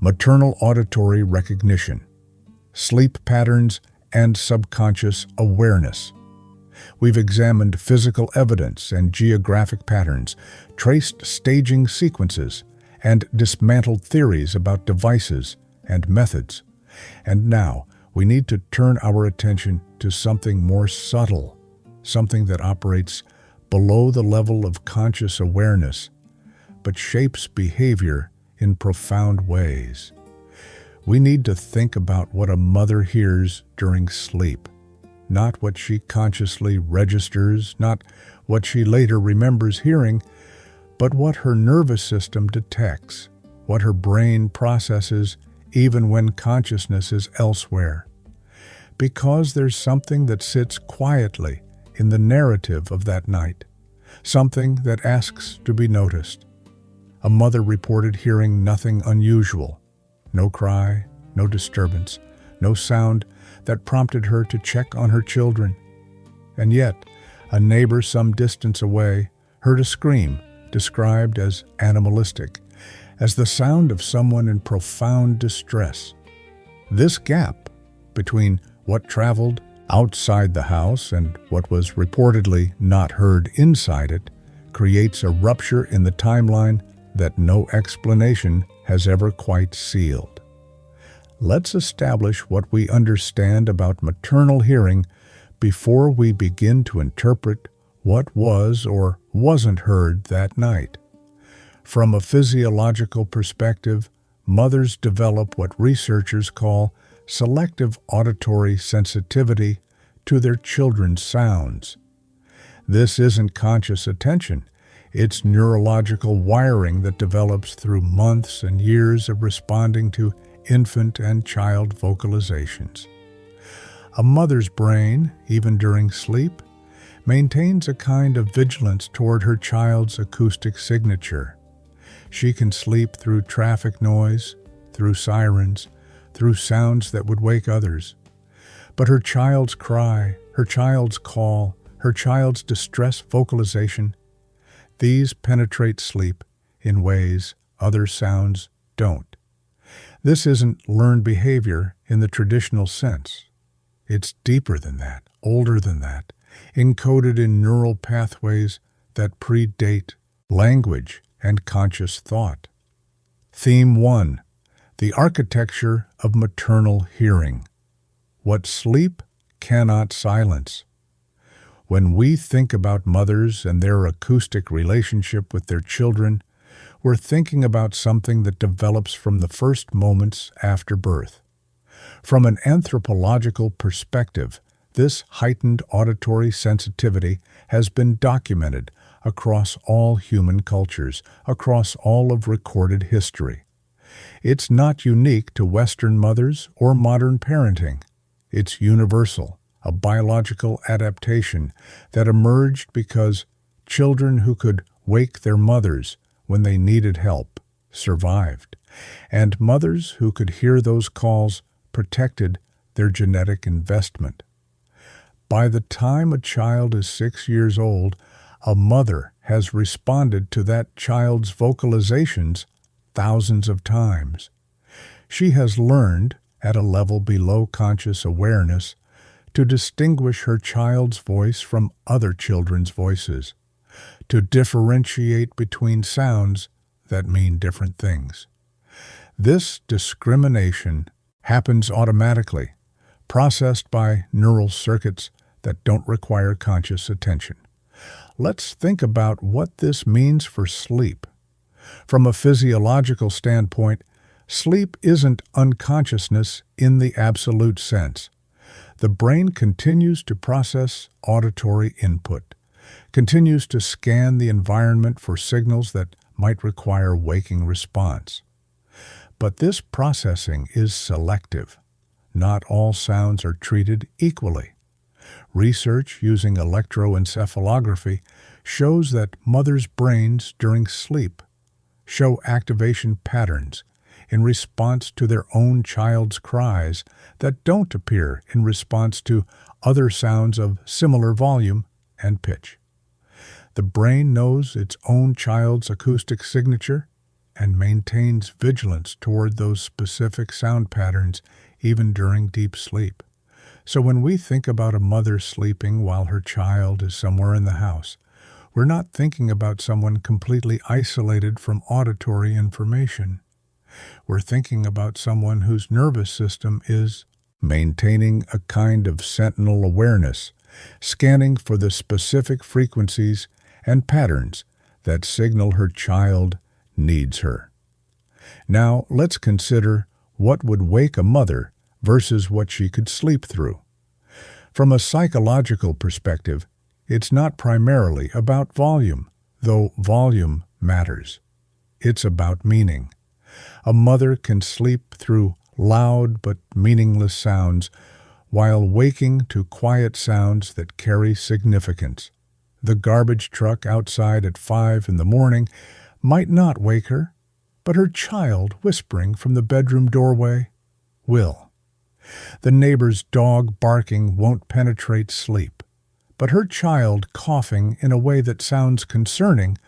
maternal auditory recognition, sleep patterns, and subconscious awareness. We've examined physical evidence and geographic patterns, traced staging sequences, and dismantled theories about devices and methods. And now, we need to turn our attention to something more subtle, something that operates below the level of conscious awareness, but shapes behavior in profound ways. We need to think about what a mother hears during sleep, not what she consciously registers, not what she later remembers hearing, but what her nervous system detects, what her brain processes even when consciousness is elsewhere. Because there's something that sits quietly in the narrative of that night, something that asks to be noticed. A mother reported hearing nothing unusual, no cry, no disturbance, no sound that prompted her to check on her children. And yet, a neighbor some distance away heard a scream described as animalistic, as the sound of someone in profound distress. This gap between what traveled outside the house and what was reportedly not heard inside it creates a rupture in the timeline that no explanation has ever quite sealed. Let's establish what we understand about maternal hearing before we begin to interpret what was or wasn't heard that night. From a physiological perspective, mothers develop what researchers call selective auditory sensitivity to their children's sounds. This isn't conscious attention. It's neurological wiring that develops through months and years of responding to infant and child vocalizations. A mother's brain, even during sleep, maintains a kind of vigilance toward her child's acoustic signature. She can sleep through traffic noise, through sirens, through sounds that would wake others. But her child's cry, her child's call, her child's distress vocalization, these penetrate sleep in ways other sounds don't. This isn't learned behavior in the traditional sense. It's deeper than that, older than that, encoded in neural pathways that predate language and conscious thought. Theme 1. The architecture of maternal hearing. What sleep cannot silence. When we think about mothers and their acoustic relationship with their children, we're thinking about something that develops from the first moments after birth. From an anthropological perspective, this heightened auditory sensitivity has been documented across all human cultures, across all of recorded history. It's not unique to Western mothers or modern parenting. It's universal, a biological adaptation that emerged because children who could wake their mothers when they needed help survived, and mothers who could hear those calls protected their genetic investment. By the time a child is 6 years old, a mother has responded to that child's vocalizations thousands of times. She has learned, at a level below conscious awareness, to distinguish her child's voice from other children's voices, to differentiate between sounds that mean different things. This discrimination happens automatically, processed by neural circuits that don't require conscious attention. Let's think about what this means for sleep. From a physiological standpoint, sleep isn't unconsciousness in the absolute sense. The brain continues to process auditory input, continues to scan the environment for signals that might require waking response. But this processing is selective. Not all sounds are treated equally. Research using electroencephalography shows that mothers' brains during sleep show activation patterns in response to their own child's cries that don't appear in response to other sounds of similar volume and pitch. The brain knows its own child's acoustic signature and maintains vigilance toward those specific sound patterns even during deep sleep. So when we think about a mother sleeping while her child is somewhere in the house, we're not thinking about someone completely isolated from auditory information. We're thinking about someone whose nervous system is maintaining a kind of sentinel awareness, scanning for the specific frequencies and patterns that signal her child needs her. Now, let's consider what would wake a mother versus what she could sleep through. From a psychological perspective, it's not primarily about volume, though volume matters. It's about meaning. A mother can sleep through loud but meaningless sounds while waking to quiet sounds that carry significance. The garbage truck outside at 5 in the morning might not wake her, but her child whispering from the bedroom doorway will. The neighbor's dog barking won't penetrate sleep, but her child coughing in a way that sounds concerning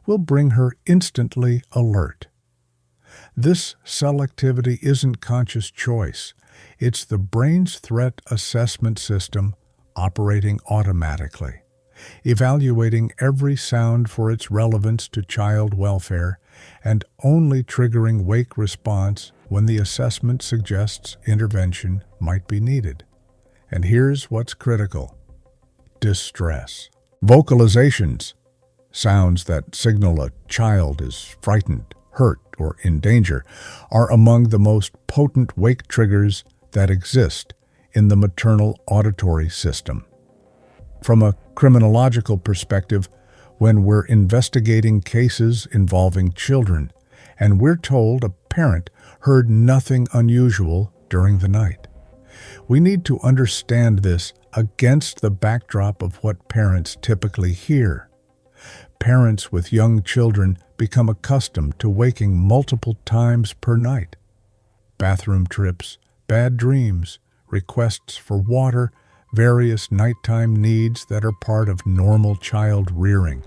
will bring her instantly alert. This selectivity isn't conscious choice. It's the brain's threat assessment system operating automatically, evaluating every sound for its relevance to child welfare and only triggering wake response when the assessment suggests intervention might be needed. And here's what's critical: distress. Vocalizations, sounds that signal a child is frightened, hurt, or in danger, are among the most potent wake triggers that exist in the maternal auditory system. From a criminological perspective, when we're investigating cases involving children and we're told a parent heard nothing unusual during the night, we need to understand this against the backdrop of what parents typically hear. Parents with young children become accustomed to waking multiple times per night. Bathroom trips, bad dreams, requests for water, various nighttime needs that are part of normal child rearing.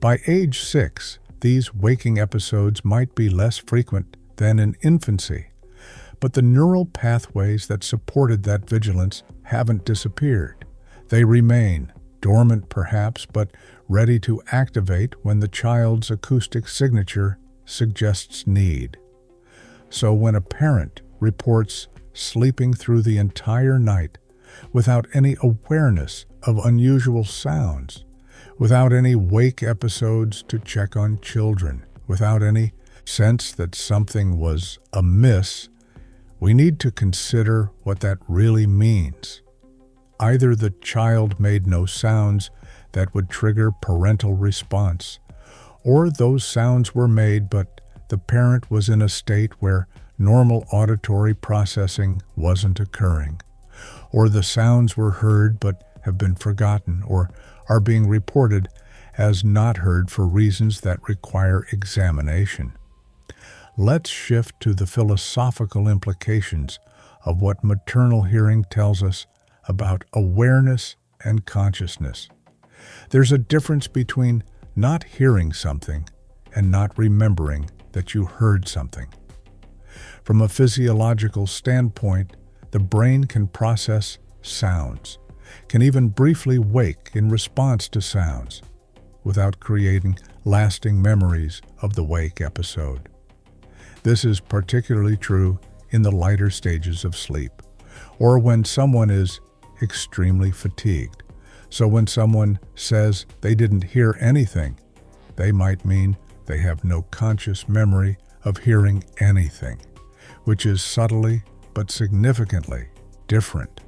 By age 6, these waking episodes might be less frequent than in infancy, but the neural pathways that supported that vigilance haven't disappeared. They remain, dormant perhaps, but ready to activate when the child's acoustic signature suggests need. So when a parent reports sleeping through the entire night without any awareness of unusual sounds, without any wake episodes to check on children, without any sense that something was amiss, we need to consider what that really means. Either the child made no sounds that would trigger parental response, or those sounds were made but the parent was in a state where normal auditory processing wasn't occurring, or the sounds were heard but have been forgotten or are being reported as not heard for reasons that require examination. Let's shift to the philosophical implications of what maternal hearing tells us about awareness and consciousness. There's a difference between not hearing something and not remembering that you heard something. From a physiological standpoint, the brain can process sounds, can even briefly wake in response to sounds, without creating lasting memories of the wake episode. This is particularly true in the lighter stages of sleep, or when someone is extremely fatigued. So when someone says they didn't hear anything, they might mean they have no conscious memory of hearing anything, which is subtly but significantly different.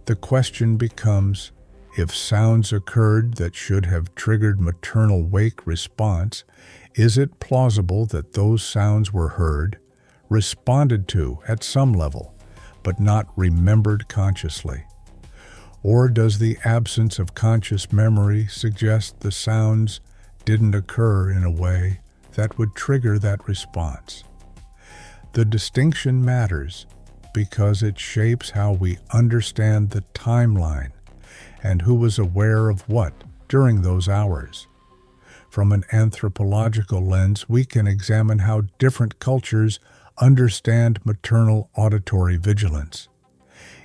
The question becomes, if sounds occurred that should have triggered maternal wake response, is it plausible that those sounds were heard, responded to at some level, but not remembered consciously? Or does the absence of conscious memory suggest the sounds didn't occur in a way that would trigger that response? The distinction matters because it shapes how we understand the timeline and who was aware of what during those hours. From an anthropological lens, we can examine how different cultures understand maternal auditory vigilance.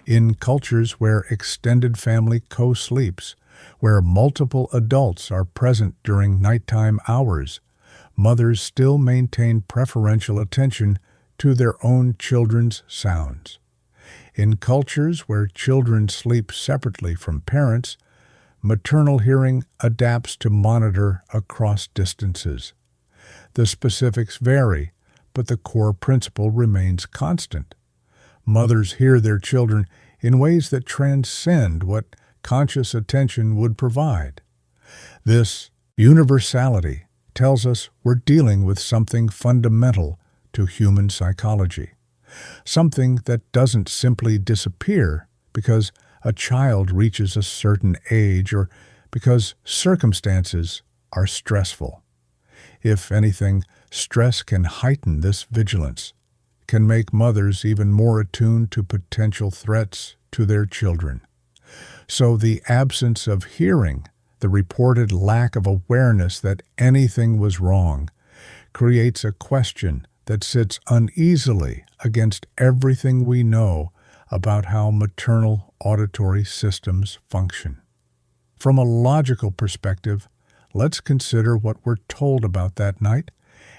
In cultures where extended family co-sleeps, where multiple adults are present during nighttime hours, mothers still maintain preferential attention to their own children's sounds. In cultures where children sleep separately from parents, maternal hearing adapts to monitor across distances. The specifics vary, but the core principle remains constant. Mothers hear their children in ways that transcend what conscious attention would provide. This universality tells us we're dealing with something fundamental to human psychology, something that doesn't simply disappear because a child reaches a certain age or because circumstances are stressful. If anything, stress can heighten this vigilance, can make mothers even more attuned to potential threats to their children. So the absence of hearing, the reported lack of awareness that anything was wrong, creates a question that sits uneasily against everything we know about how maternal auditory systems function. From a logical perspective, let's consider what we're told about that night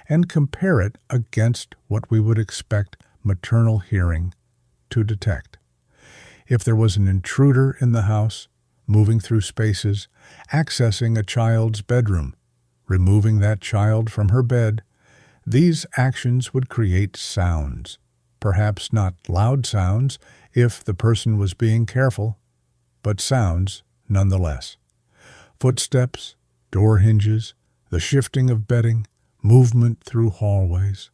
and compare it against what we would expect maternal hearing to detect. If there was an intruder in the house, moving through spaces, accessing a child's bedroom, removing that child from her bed, these actions would create sounds. Perhaps not loud sounds if the person was being careful, but sounds nonetheless. Footsteps, door hinges, the shifting of bedding, movement through hallways.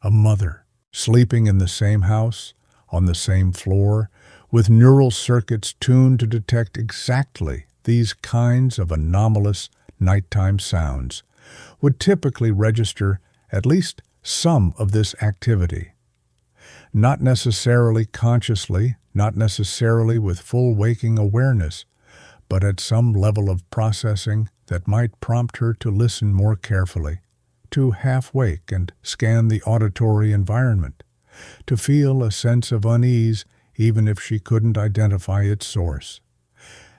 A mother sleeping in the same house, on the same floor, with neural circuits tuned to detect exactly these kinds of anomalous nighttime sounds, would typically register at least some of this activity. Not necessarily consciously, not necessarily with full waking awareness, but at some level of processing that might prompt her to listen more carefully, to half-wake and scan the auditory environment, to feel a sense of unease even if she couldn't identify its source.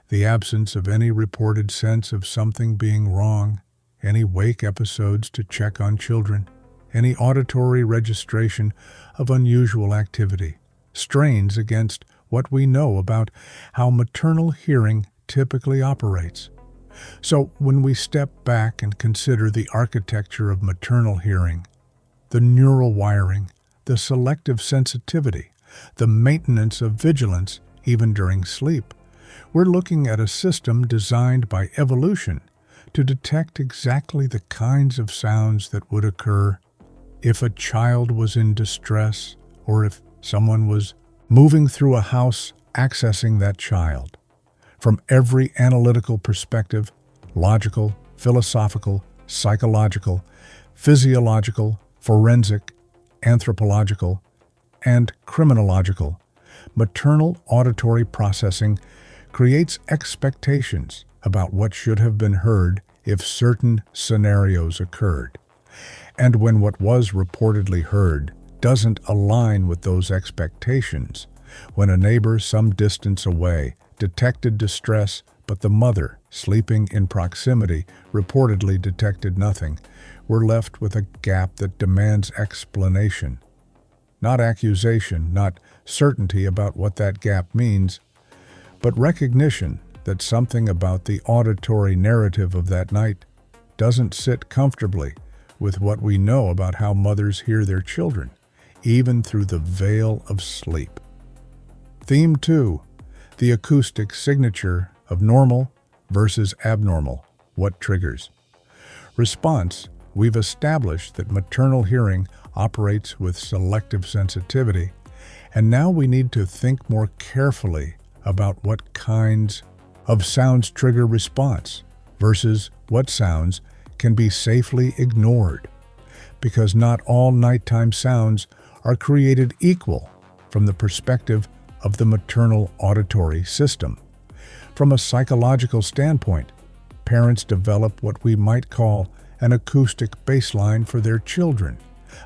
The absence of any reported sense of something being wrong, any wake episodes to check on children, any auditory registration of unusual activity, strains against what we know about how maternal hearing typically operates. So when we step back and consider the architecture of maternal hearing, the neural wiring, the selective sensitivity, the maintenance of vigilance even during sleep, we're looking at a system designed by evolution to detect exactly the kinds of sounds that would occur if a child was in distress or if someone was moving through a house accessing that child. From every analytical perspective, logical, philosophical, psychological, physiological, forensic, anthropological, and criminological, maternal auditory processing creates expectations about what should have been heard if certain scenarios occurred. And when what was reportedly heard doesn't align with those expectations, when a neighbor some distance away detected distress, but the mother, sleeping in proximity, reportedly detected nothing, we're left with a gap that demands explanation. Not accusation, not certainty about what that gap means, but recognition that something about the auditory narrative of that night doesn't sit comfortably with what we know about how mothers hear their children, even through the veil of sleep. Theme 2. The acoustic signature of normal versus abnormal. What triggers? Response. We've established that maternal hearing operates with selective sensitivity, and now we need to think more carefully about what kinds of sounds trigger response versus what sounds can be safely ignored, because not all nighttime sounds are created equal from the perspective of the maternal auditory system. From a psychological standpoint, parents develop what we might call an acoustic baseline for their children,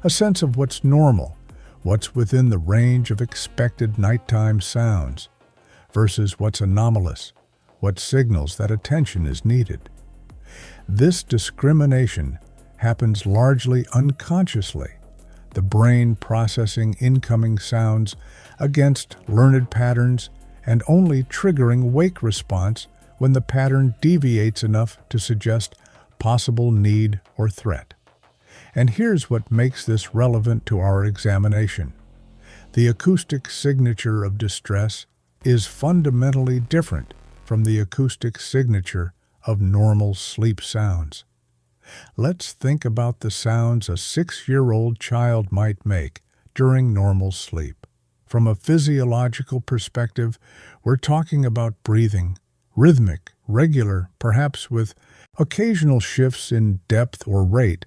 a sense of what's normal, what's within the range of expected nighttime sounds, versus what's anomalous, what signals that attention is needed. This discrimination happens largely unconsciously, the brain processing incoming sounds against learned patterns and only triggering wake response when the pattern deviates enough to suggest possible need or threat. And here's what makes this relevant to our examination. The acoustic signature of distress is fundamentally different from the acoustic signature of normal sleep sounds. Let's think about the sounds a 6-year-old child might make during normal sleep. From a physiological perspective, we're talking about breathing, rhythmic, regular, perhaps with occasional shifts in depth or rate,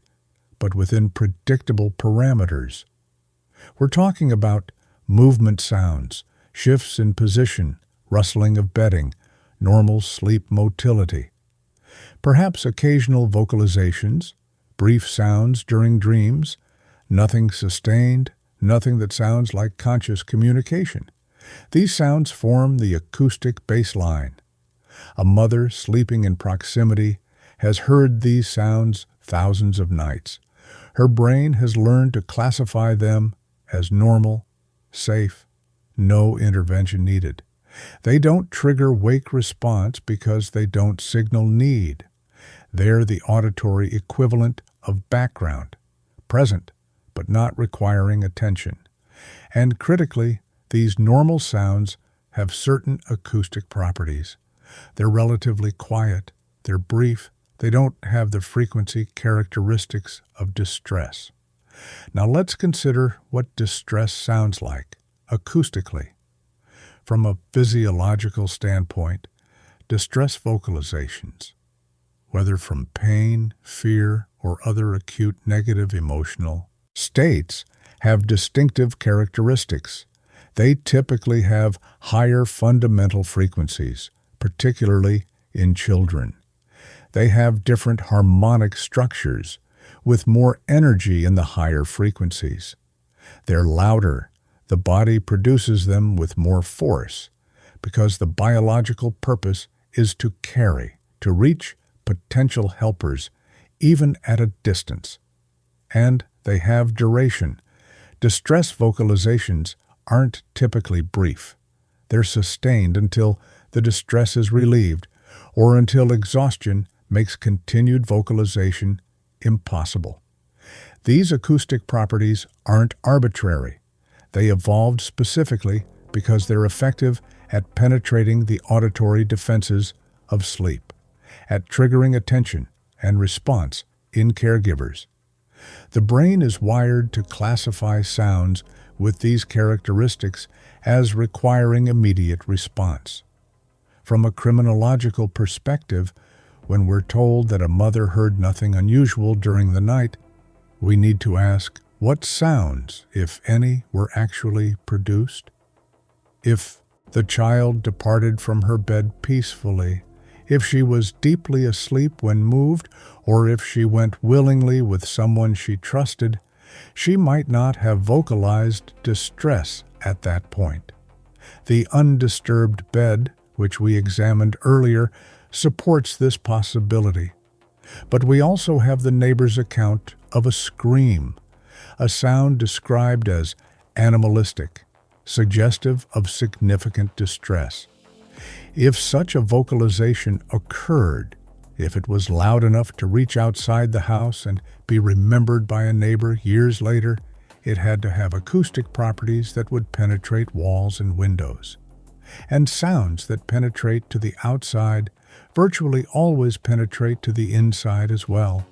but within predictable parameters. We're talking about movement sounds, shifts in position, rustling of bedding, normal sleep motility. Perhaps occasional vocalizations, brief sounds during dreams, nothing sustained, nothing that sounds like conscious communication. These sounds form the acoustic baseline. A mother sleeping in proximity has heard these sounds thousands of nights. Her brain has learned to classify them as normal, safe, no intervention needed. They don't trigger wake response because they don't signal need. They're the auditory equivalent of background, present, but not requiring attention. And critically, these normal sounds have certain acoustic properties. They're relatively quiet, they're brief, they don't have the frequency characteristics of distress. Now let's consider what distress sounds like, acoustically. From a physiological standpoint, distress vocalizations, whether from pain, fear, or other acute negative emotional states, have distinctive characteristics. They typically have higher fundamental frequencies, particularly in children. They have different harmonic structures, with more energy in the higher frequencies. They're louder. The body produces them with more force, because the biological purpose is to carry, to reach potential helpers, even at a distance. And they have duration. Distress vocalizations aren't typically brief. They're sustained until the distress is relieved, or until exhaustion makes continued vocalization impossible. These acoustic properties aren't arbitrary. They evolved specifically because they're effective at penetrating the auditory defenses of sleep, at triggering attention and response in caregivers. The brain is wired to classify sounds with these characteristics as requiring immediate response. From a criminological perspective, when we're told that a mother heard nothing unusual during the night, we need to ask what sounds, if any, were actually produced. If the child departed from her bed peacefully, if she was deeply asleep when moved, or if she went willingly with someone she trusted, she might not have vocalized distress at that point. The undisturbed bed, which we examined earlier, supports this possibility. But we also have the neighbor's account of a scream, a sound described as animalistic, suggestive of significant distress. If such a vocalization occurred, if it was loud enough to reach outside the house and be remembered by a neighbor years later, it had to have acoustic properties that would penetrate walls and windows. And sounds that penetrate to the outside virtually always penetrate to the inside as well,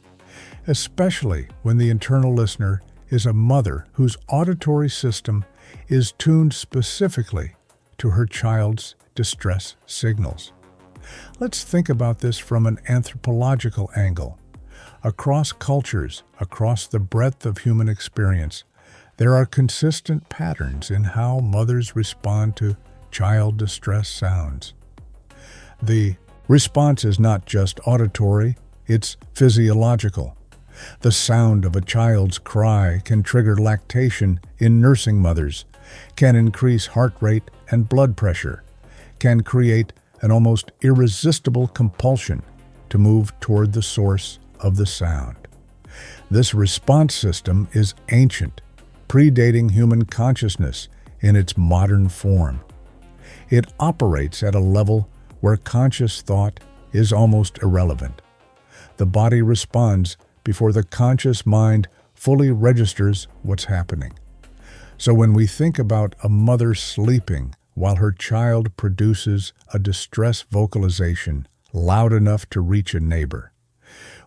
especially when the internal listener is a mother whose auditory system is tuned specifically to her child's distress signals. Let's think about this from an anthropological angle. Across cultures, across the breadth of human experience, there are consistent patterns in how mothers respond to child distress sounds. The Response is not just auditory, it's physiological. The sound of a child's cry can trigger lactation in nursing mothers, can increase heart rate and blood pressure, can create an almost irresistible compulsion to move toward the source of the sound. This response system is ancient, predating human consciousness in its modern form. It operates at a level where conscious thought is almost irrelevant. The body responds before the conscious mind fully registers what's happening. So when we think about a mother sleeping while her child produces a distress vocalization loud enough to reach a neighbor,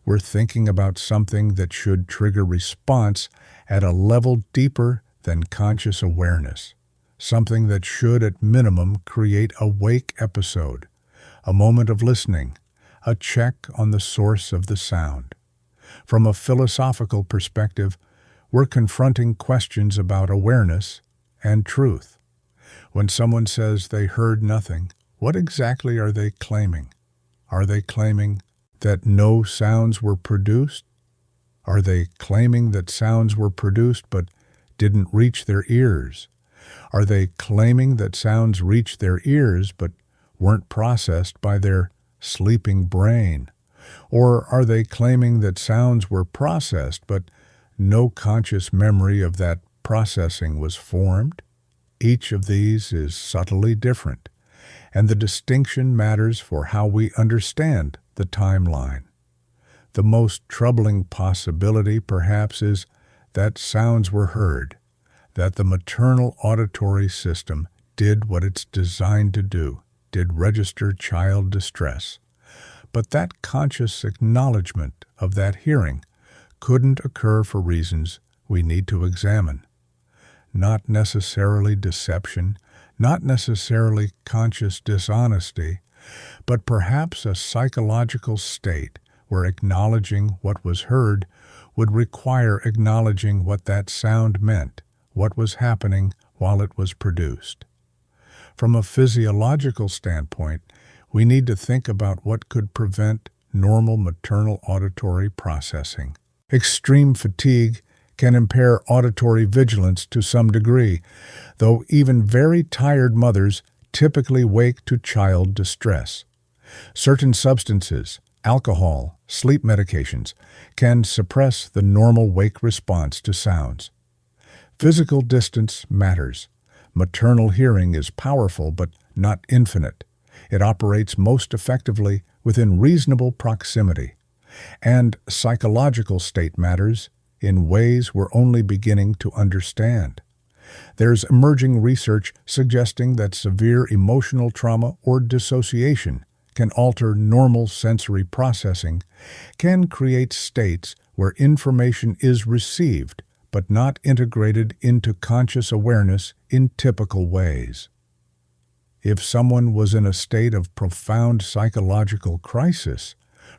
we're thinking about something that should trigger response at a level deeper than conscious awareness, something that should at minimum create a wake episode, a moment of listening, a check on the source of the sound. From a philosophical perspective, we're confronting questions about awareness and truth. When someone says they heard nothing, what exactly are they claiming? Are they claiming that no sounds were produced? Are they claiming that sounds were produced but didn't reach their ears? Are they claiming that sounds reached their ears but weren't processed by their sleeping brain? Or are they claiming that sounds were processed but no conscious memory of that processing was formed? Each of these is subtly different, and the distinction matters for how we understand the timeline. The most troubling possibility, perhaps, is that sounds were heard, that the maternal auditory system did what it's designed to do, did register child distress. But that conscious acknowledgement of that hearing couldn't occur for reasons we need to examine. Not necessarily deception, not necessarily conscious dishonesty, but perhaps a psychological state where acknowledging what was heard would require acknowledging what that sound meant, what was happening while it was produced. From a physiological standpoint, we need to think about what could prevent normal maternal auditory processing. Extreme fatigue can impair auditory vigilance to some degree, though even very tired mothers typically wake to child distress. Certain substances, alcohol, sleep medications, can suppress the normal wake response to sounds. Physical distance matters. Maternal hearing is powerful but not infinite. It operates most effectively within reasonable proximity. And psychological state matters in ways we're only beginning to understand. There's emerging research suggesting that severe emotional trauma or dissociation can alter normal sensory processing, can create states where information is received but not integrated into conscious awareness in typical ways. If someone was in a state of profound psychological crisis,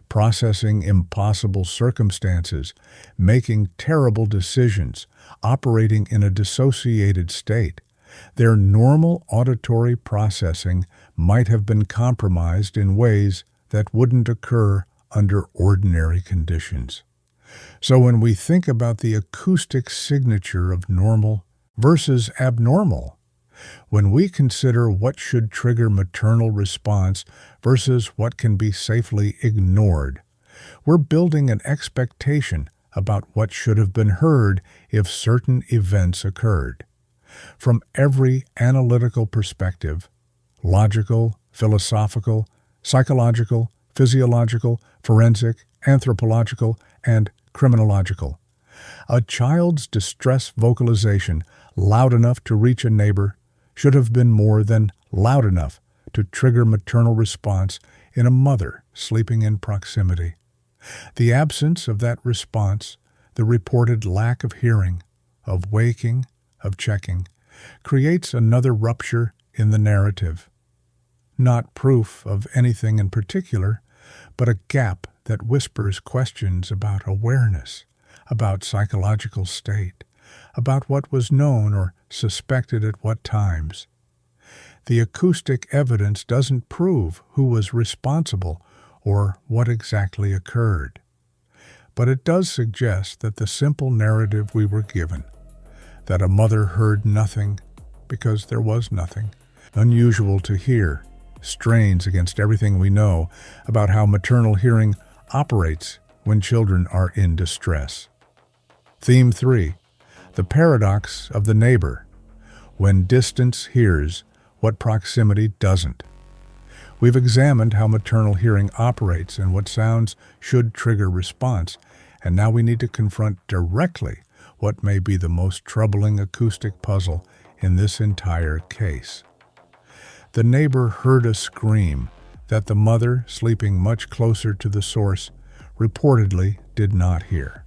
processing impossible circumstances, making terrible decisions, operating in a dissociated state, their normal auditory processing might have been compromised in ways that wouldn't occur under ordinary conditions. So when we think about the acoustic signature of normal versus abnormal, when we consider what should trigger maternal response versus what can be safely ignored, we're building an expectation about what should have been heard if certain events occurred. From every analytical perspective, logical, philosophical, psychological, physiological, forensic, anthropological, and criminological, a child's distress vocalization loud enough to reach a neighbor should have been more than loud enough to trigger maternal response in a mother sleeping in proximity. The absence of that response, the reported lack of hearing, of waking, of checking, creates another rupture in the narrative. Not proof of anything in particular, but a gap that whispers questions about awareness, about psychological state, about what was known or suspected at what times. The acoustic evidence doesn't prove who was responsible or what exactly occurred. But it does suggest that the simple narrative we were given, that a mother heard nothing because there was nothing, unusual to hear, strains against everything we know about how maternal hearing operates when children are in distress. Theme 3. The paradox of the neighbor. When distance hears what proximity doesn't. We've examined how maternal hearing operates and what sounds should trigger response, and now we need to confront directly what may be the most troubling acoustic puzzle in this entire case. The neighbor heard a scream that the mother, sleeping much closer to the source, reportedly did not hear.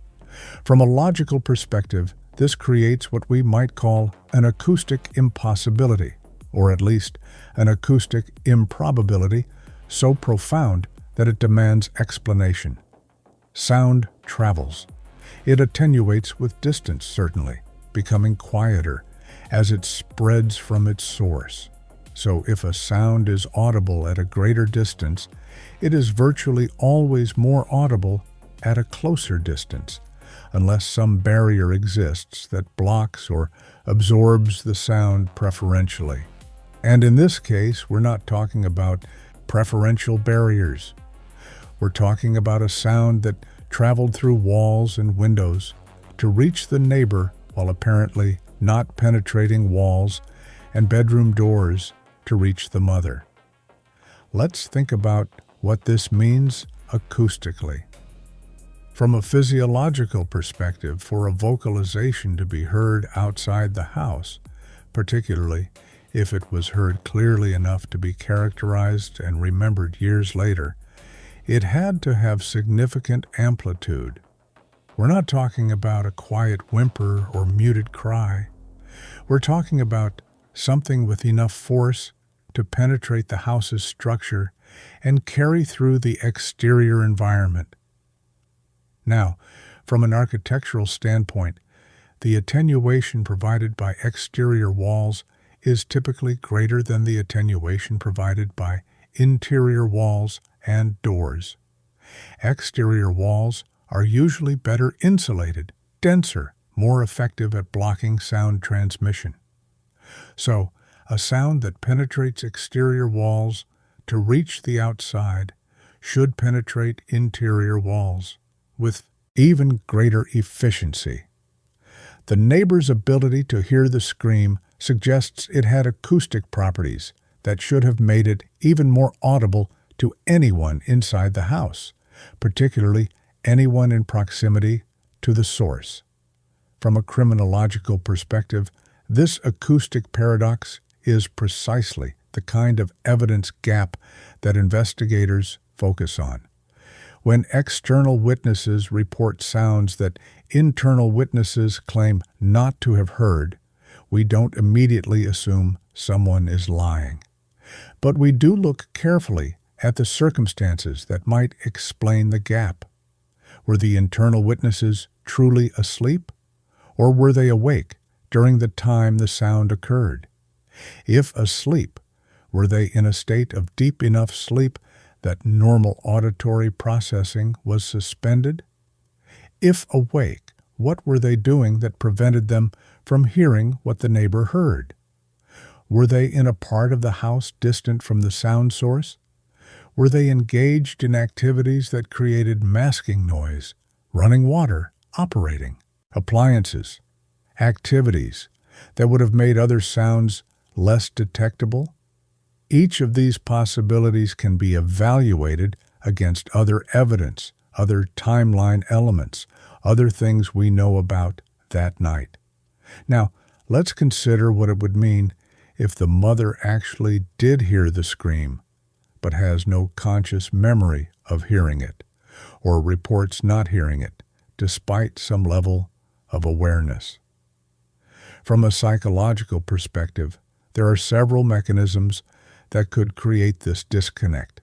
From a logical perspective, this creates what we might call an acoustic impossibility, or at least an acoustic improbability so profound that it demands explanation. Sound travels. It attenuates with distance, certainly, becoming quieter as it spreads from its source. So if a sound is audible at a greater distance, it is virtually always more audible at a closer distance, unless some barrier exists that blocks or absorbs the sound preferentially. And in this case, we're not talking about preferential barriers. We're talking about a sound that traveled through walls and windows to reach the neighbor while apparently not penetrating walls and bedroom doors to reach the mother. Let's think about what this means acoustically. From a physiological perspective, for a vocalization to be heard outside the house, particularly if it was heard clearly enough to be characterized and remembered years later, it had to have significant amplitude. We're not talking about a quiet whimper or muted cry. We're talking about something with enough force to penetrate the house's structure and carry through the exterior environment. Now, from an architectural standpoint, the attenuation provided by exterior walls is typically greater than the attenuation provided by interior walls and doors. Exterior walls are usually better insulated, denser, more effective at blocking sound transmission. So, a sound that penetrates exterior walls to reach the outside should penetrate interior walls with even greater efficiency. The neighbor's ability to hear the scream suggests it had acoustic properties that should have made it even more audible to anyone inside the house, particularly anyone in proximity to the source. From a criminological perspective, this acoustic paradox is precisely the kind of evidence gap that investigators focus on. When external witnesses report sounds that internal witnesses claim not to have heard, we don't immediately assume someone is lying. But we do look carefully at the circumstances that might explain the gap. Were the internal witnesses truly asleep, or were they awake during the time the sound occurred? If asleep, were they in a state of deep enough sleep that normal auditory processing was suspended? If awake, what were they doing that prevented them from hearing what the neighbor heard? Were they in a part of the house distant from the sound source? Were they engaged in activities that created masking noise, running water, operating, appliances, activities that would have made other sounds less detectable? Each of these possibilities can be evaluated against other evidence, other timeline elements, other things we know about that night. Now, let's consider what it would mean if the mother actually did hear the scream, but has no conscious memory of hearing it, or reports not hearing it, despite some level of awareness. From a psychological perspective, there are several mechanisms that could create this disconnect.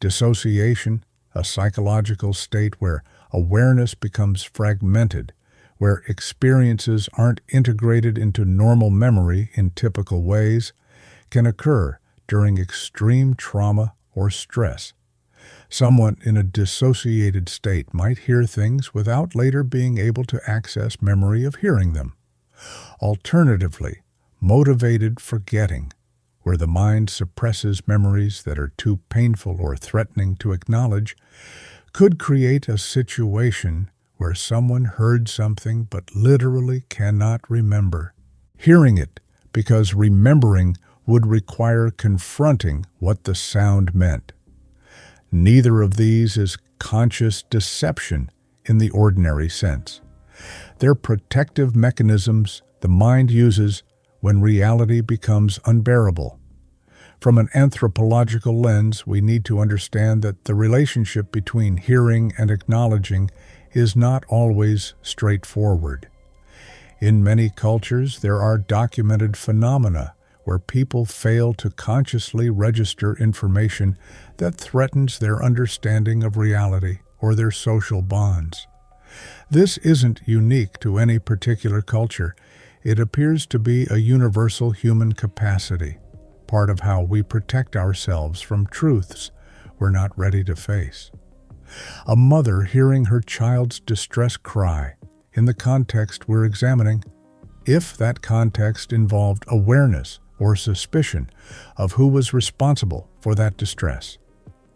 Dissociation, a psychological state where awareness becomes fragmented, where experiences aren't integrated into normal memory in typical ways, can occur during extreme trauma or stress. Someone in a dissociated state might hear things without later being able to access memory of hearing them. Alternatively, motivated forgetting, where the mind suppresses memories that are too painful or threatening to acknowledge, could create a situation where someone heard something but literally cannot remember. Hearing it because remembering would require confronting what the sound meant. Neither of these is conscious deception in the ordinary sense. They're protective mechanisms the mind uses when reality becomes unbearable. From an anthropological lens, we need to understand that the relationship between hearing and acknowledging is not always straightforward. In many cultures, there are documented phenomena where people fail to consciously register information that threatens their understanding of reality or their social bonds. This isn't unique to any particular culture. It appears to be a universal human capacity, part of how we protect ourselves from truths we're not ready to face. A mother hearing her child's distress cry in the context we're examining, if that context involved awareness or suspicion of who was responsible for that distress,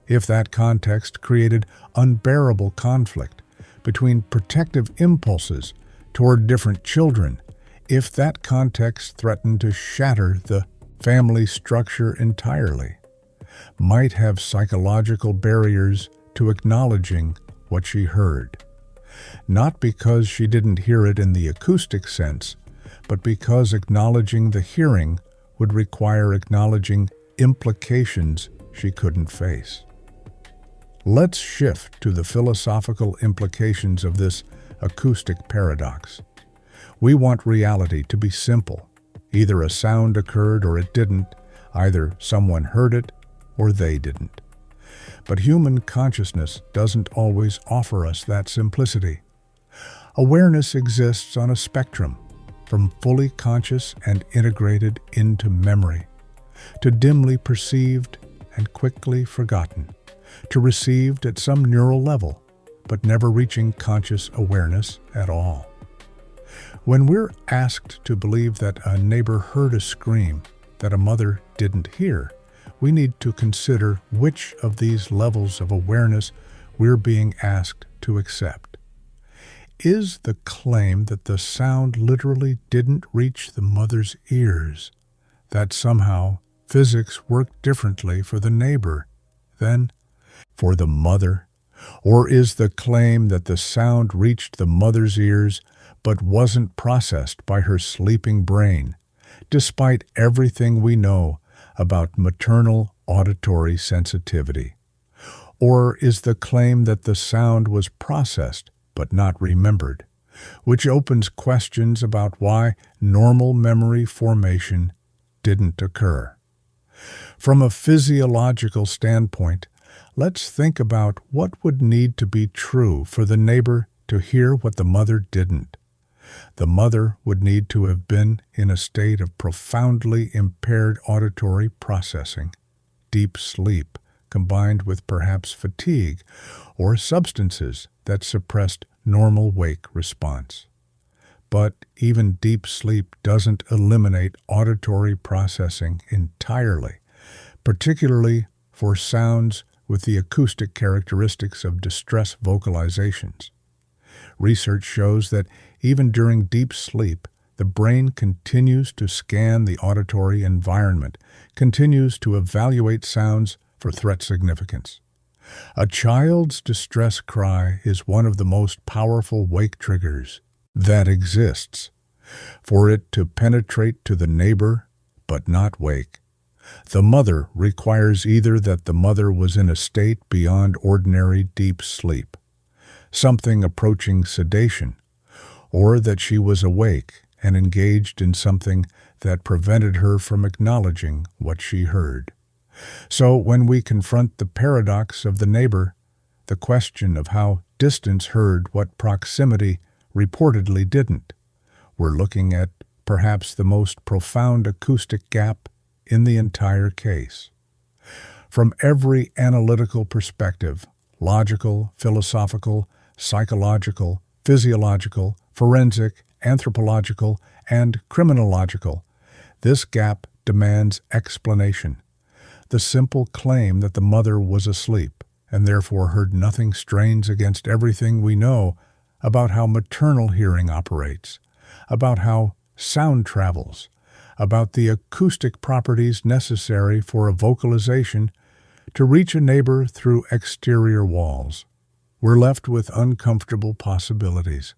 if that context created unbearable conflict between protective impulses toward different children, if that context threatened to shatter the family structure entirely, might have psychological barriers to acknowledging what she heard. Not because she didn't hear it in the acoustic sense, but because acknowledging the hearing would require acknowledging implications she couldn't face. Let's shift to the philosophical implications of this acoustic paradox. We want reality to be simple. Either a sound occurred or it didn't, either someone heard it or they didn't. But human consciousness doesn't always offer us that simplicity. Awareness exists on a spectrum, from fully conscious and integrated into memory, to dimly perceived and quickly forgotten, to received at some neural level, but never reaching conscious awareness at all. When we're asked to believe that a neighbor heard a scream that a mother didn't hear, we need to consider which of these levels of awareness we're being asked to accept. Is the claim that the sound literally didn't reach the mother's ears, that somehow physics worked differently for the neighbor than for the mother? Or is the claim that the sound reached the mother's ears but wasn't processed by her sleeping brain, despite everything we know about maternal auditory sensitivity? Or is the claim that the sound was processed but not remembered, which opens questions about why normal memory formation didn't occur? From a physiological standpoint, let's think about what would need to be true for the neighbor to hear what the mother didn't. The mother would need to have been in a state of profoundly impaired auditory processing, deep sleep, combined with perhaps fatigue or substances that suppressed normal wake response. But even deep sleep doesn't eliminate auditory processing entirely, particularly for sounds with the acoustic characteristics of distress vocalizations. Research shows that even during deep sleep, the brain continues to scan the auditory environment, continues to evaluate sounds for threat significance. A child's distress cry is one of the most powerful wake triggers that exists. For it to penetrate to the neighbor, but not wake, the mother requires either that the mother was in a state beyond ordinary deep sleep, something approaching sedation, or that she was awake and engaged in something that prevented her from acknowledging what she heard. So when we confront the paradox of the neighbor, the question of how distance heard what proximity reportedly didn't, we're looking at perhaps the most profound acoustic gap in the entire case. From every analytical perspective, logical, philosophical, psychological, physiological, forensic, anthropological, and criminological, this gap demands explanation. The simple claim that the mother was asleep and therefore heard nothing strains against everything we know about how maternal hearing operates, about how sound travels, about the acoustic properties necessary for a vocalization to reach a neighbor through exterior walls. We're left with uncomfortable possibilities.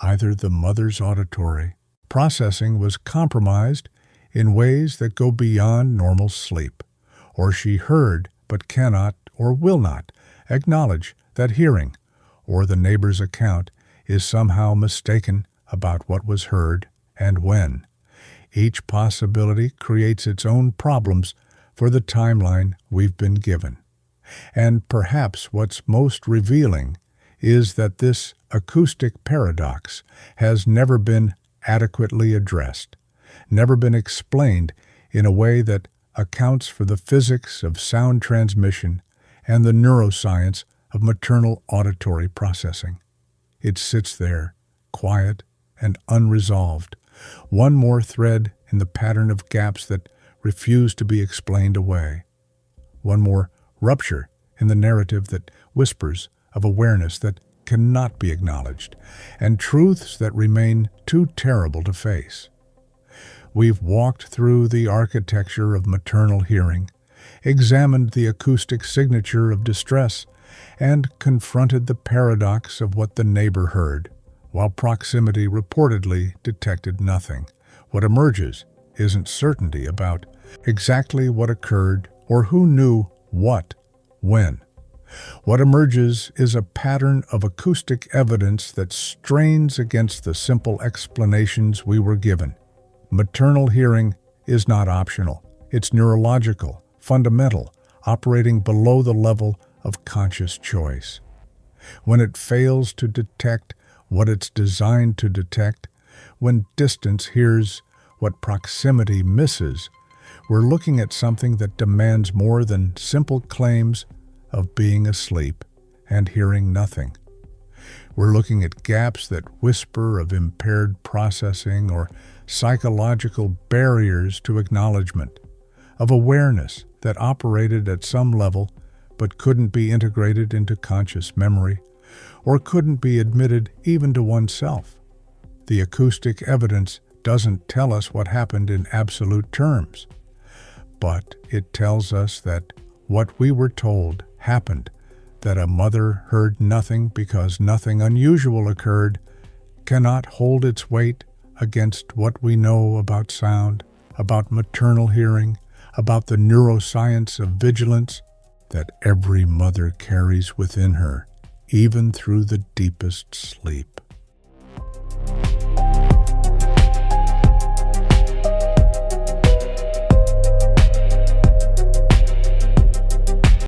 Either the mother's auditory processing was compromised in ways that go beyond normal sleep, or she heard but cannot or will not acknowledge that hearing, or the neighbor's account is somehow mistaken about what was heard and when. Each possibility creates its own problems for the timeline we've been given. And perhaps what's most revealing is that this acoustic paradox has never been adequately addressed, never been explained in a way that accounts for the physics of sound transmission and the neuroscience of maternal auditory processing. It sits there, quiet and unresolved, one more thread in the pattern of gaps that refuse to be explained away, one more rupture in the narrative that whispers of awareness that cannot be acknowledged, and truths that remain too terrible to face. We've walked through the architecture of maternal hearing, examined the acoustic signature of distress, and confronted the paradox of what the neighbor heard, while proximity reportedly detected nothing. What emerges isn't certainty about exactly what occurred or who knew what, when. What emerges is a pattern of acoustic evidence that strains against the simple explanations we were given. Maternal hearing is not optional. It's neurological, fundamental, operating below the level of conscious choice. When it fails to detect what it's designed to detect, when distance hears what proximity misses, we're looking at something that demands more than simple claims of being asleep and hearing nothing. We're looking at gaps that whisper of impaired processing or psychological barriers to acknowledgement, of awareness that operated at some level but couldn't be integrated into conscious memory, or couldn't be admitted even to oneself. The acoustic evidence doesn't tell us what happened in absolute terms, but it tells us that what we were told happened, that a mother heard nothing because nothing unusual occurred, cannot hold its weight against what we know about sound, about maternal hearing, about the neuroscience of vigilance that every mother carries within her, even through the deepest sleep.